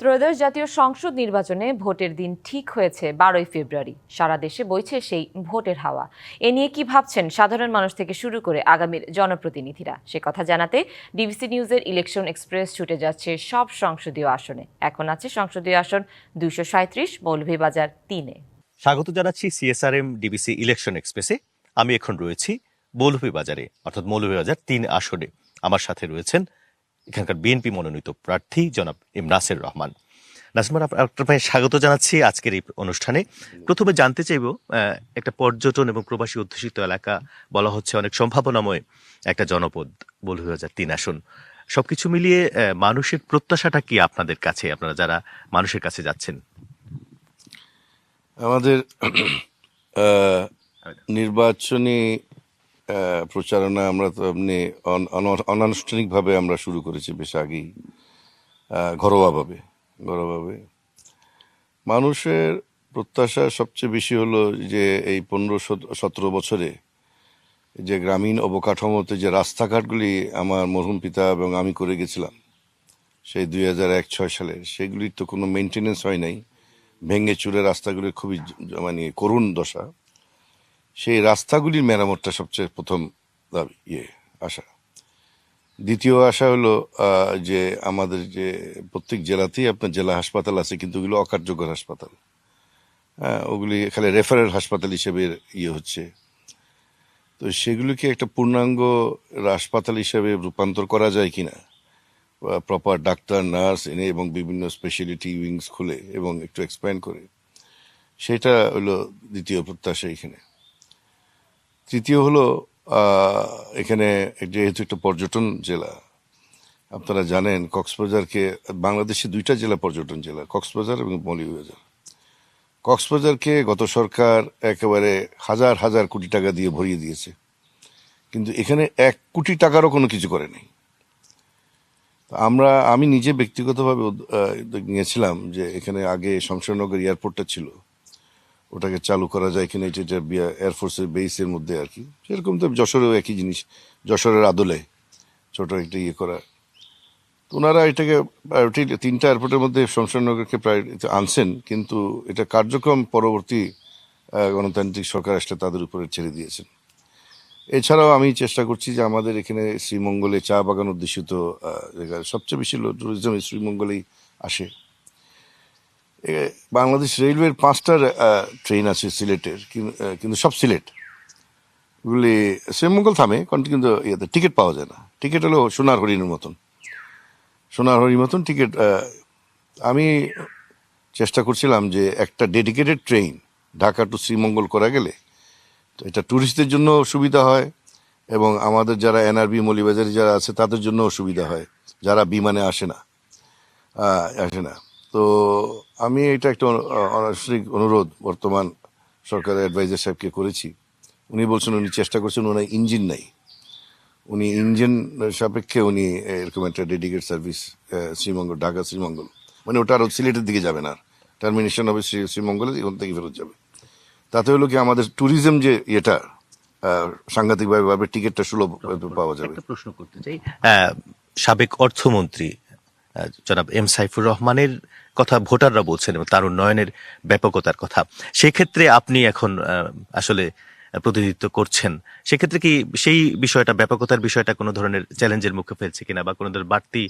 ত্রয়োদশ জাতীয় সংসদ নির্বাচনে ভোটের দিন ঠিক হয়েছে 12ই ফেব্রুয়ারি। সারা দেশে বইছে সেই ভোটের হাওয়া। এ নিয়ে কি ভাবছেন সাধারণ মানুষ থেকে শুরু করে আগামীর জনপ্রতিনিধিরা, সে কথা জানাতে ডিবিসি নিউজের ইলেকশন এক্সপ্রেস ছুটে যাচ্ছে সব সংসদীয় আসনে। এখন আছে সংসদীয় আসন 237 মৌলভীবাজার 3-এ। স্বাগত জানাচ্ছি সিএসআরএম ডিবিসি ইলেকশন এক্সপ্রেসে। আমি এখন রয়েছি মৌলভীবাজারে, অর্থাৎ মৌলভীবাজার 3 আসনে। আমার সাথে রয়েছেন এখানকার বিএনপি মনোনীত প্রার্থী জনাব এম নাসির রহমান। নাসির, আপনার স্বাগত জানাচ্ছি আজকের এই অনুষ্ঠানে। প্রথমে জানতে চাইব, একটা পর্যটন এবং প্রবাসী অধ্যুষিত এলাকা বলা হচ্ছে, অনেক সম্ভাবনাময় একটা জনপদ মৌলভীবাজার 3 আসন। সবকিছু মিলিয়ে মানুষের প্রত্যাশাটা কি আপনাদের কাছে, আপনারা যারা মানুষের কাছে যাচ্ছেন? আমাদের নির্বাচনী প্রচারণা আমরা তো এমনি অনানুষ্ঠানিকভাবে আমরা শুরু করেছি বেশ আগেই, ঘরোয়াভাবে। মানুষের প্রত্যাশা সবচেয়ে বেশি হলো যে এই 15-17 বছরে যে গ্রামীণ অবকাঠামোতে যে রাস্তাঘাটগুলি আমার মরহুম পিতা এবং আমি করে গেছিলাম সেই 2001-06 সালে, সেগুলির তো কোনো মেনটেনেন্স হয় নাই। ভেঙে চুরে রাস্তাগুলির খুবই করুণ দশা। সেই রাস্তাগুলির মেরামতটা সবচেয়ে প্রথম আশা। দ্বিতীয় আশা হলো যে আমাদের যে প্রত্যেক জেলাতেই আপনার জেলা হাসপাতাল আছে, কিন্তু ওগুলো অকার্যকর হাসপাতাল। ওগুলি খালি রেফারেল হাসপাতাল হিসেবে হচ্ছে। তো সেগুলিকে একটা পূর্ণাঙ্গ হাসপাতাল হিসেবে রূপান্তর করা যায় কিনা, প্রপার ডাক্তার নার্স এনে এবং বিভিন্ন স্পেশালিটি উইংস খুলে এবং একটু এক্সপ্যান্ড করে, সেটা হলো দ্বিতীয় প্রত্যাশা এখানে। তৃতীয় হলো এখানে যেহেতু একটা পর্যটন জেলা, আপনারা জানেন কক্সবাজারকে, বাংলাদেশে 2টা জেলা পর্যটন জেলা, কক্সবাজার এবং মৌলভীবাজার। কক্সবাজারকে গত সরকার একেবারে হাজার হাজার কোটি টাকা দিয়ে ভরিয়ে দিয়েছে, কিন্তু এখানে 1 কোটি টাকারও কোনো কিছু করে নাই। আমি নিজে ব্যক্তিগতভাবে নিয়েছিলাম যে এখানে আগে শমশেরনগর এয়ারপোর্টটা ছিল, ওটাকে চালু করা যায় কিনা, এটা এয়ারফোর্সের বেসের মধ্যে আর কি। সেরকম তো যশোরেও একই জিনিস, যশোরের আদলে ছোট একটা করা। তো ওনারা এটাকে 3টা এয়ারপোর্টের মধ্যে শমশেরনগরকে প্রায় আনছেন, কিন্তু এটা কার্যক্রম পরবর্তী গণতান্ত্রিক সরকার আসলে তাদের উপরে ছেড়ে দিয়েছেন। এছাড়াও আমি চেষ্টা করছি যে আমাদের এখানে শ্রীমঙ্গলে চা বাগান অধ্যুষিত জায়গায় সবচেয়ে বেশি ট্যুরিজম শ্রীমঙ্গলেই আসে। বাংলাদেশ রেলওয়ের 5টা ট্রেন আছে সিলেটের, কিন্তু সব সিলেট। এগুলি শ্রীমঙ্গল থামে, কিন্তু টিকিট পাওয়া যায় না। টিকিট হলো সোনার হরিণের মতন টিকিট। আমি চেষ্টা করছিলাম যে একটা dedicated train Dhaka to Sreemangal করা গেলে তো এটা ট্যুরিস্টদের জন্য সুবিধা হয়, এবং আমাদের যারা এনআরবি মৌলভীবাজারে যারা আছে তাদের জন্য সুবিধা হয়, যারা বিমানে আসে না। তো আমি এটা একটা অনানুষ্ঠানিক অনুরোধ বর্তমান সরকারের অ্যাডভাইজার সাহেবকে করেছি। উনি বলছেন উনি চেষ্টা করছেন, ওনার ইঞ্জিন নাই, উনি ইঞ্জিন সাপেক্ষে উনি এরকম একটা ডেডিকেট সার্ভিস শ্রীমঙ্গল, ঢাকা শ্রীমঙ্গল, ওটা আরো সিলেটের দিকে যাবে না, টার্মিনেশন হবে শ্রীমঙ্গলে, ওখান থেকে ফেরত যাবে। তাতে হলো কি আমাদের ট্যুরিজম যে এটা সাংঘাতিকভাবে টিকিটটা সুলভ পাওয়া যাবে। প্রশ্ন করতে চাই, সাবেক অর্থমন্ত্রী জনাব এম সাইফুর রহমানের কথা ভোটাররা বলছেন এবং তার উন্নয়নের ব্যাপকতার কথা। সেক্ষেত্রে আপনি এখন আসলে প্রতিনিধিত্ব করছেন, সেক্ষেত্রে কি সেই বিষয়টা, ব্যাপকতার বিষয়টা কোনো ধরনের চ্যালেঞ্জের মুখে ফেলছে কিনা, বা কোনো ধরনের বাড়তি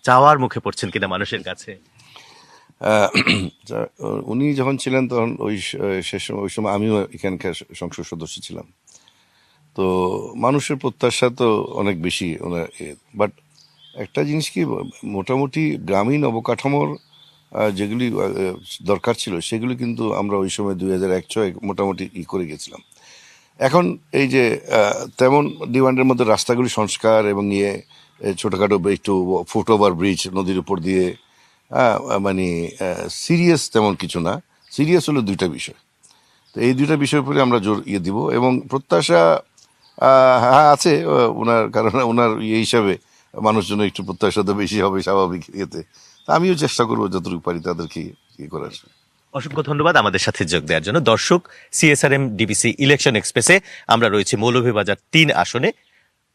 চাওয়ার মুখে পড়ছেন কিনা মানুষের কাছে? উনি যখন ছিলেন তখন ওই সময় আমিও এখানকার সংসদ সদস্য ছিলাম। তো মানুষের প্রত্যাশা তো অনেক বেশি ওনার, বাট একটা জিনিস কি, মোটামুটি গ্রামীণ অবকাঠামোর যেগুলি দরকার ছিল সেগুলি কিন্তু আমরা ওই সময় 2001-06 মোটামুটি করে গেছিলাম। এখন এই যে তেমন ডিমান্ডের মধ্যে রাস্তাগুলি সংস্কার এবং ছোটখাটো একটু ফুটওভার ব্রিজ নদীর উপর দিয়ে, সিরিয়াস তেমন কিছু না। সিরিয়াস হলো 2টা বিষয়। তো এই 2টা বিষয়ের উপরে আমরা জোর দিব, এবং প্রত্যাশা হ্যাঁ আছে ওনার, কারণ ওনার হিসাবে মানুষজন একটু প্রত্যাশা তো বেশি হবে স্বাভাবিক। আমিও চেষ্টা করবো যতটুকু পারি তাদেরকে করার। অসংখ্য ধন্যবাদ আমাদের সাথে যোগ দেওয়ার জন্য। দর্শক, সিএসআরএম ডিবিসি ইলেকশন এক্সপ্রেসে আমরা রয়েছি মৌলভীবাজার 3 আসনে।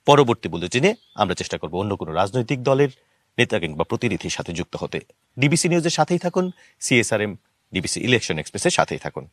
পরবর্তী বুলেটিনে আমরা চেষ্টা করব অন্য কোনো রাজনৈতিক দলের নেতা কিংবা প্রতিনিধির সাথে যুক্ত হতে। ডিবিসি নিউজের সাথেই থাকুন, সিএসআরএম ডিবিসি ইলেকশন এক্সপ্রেসের সাথেই থাকুন।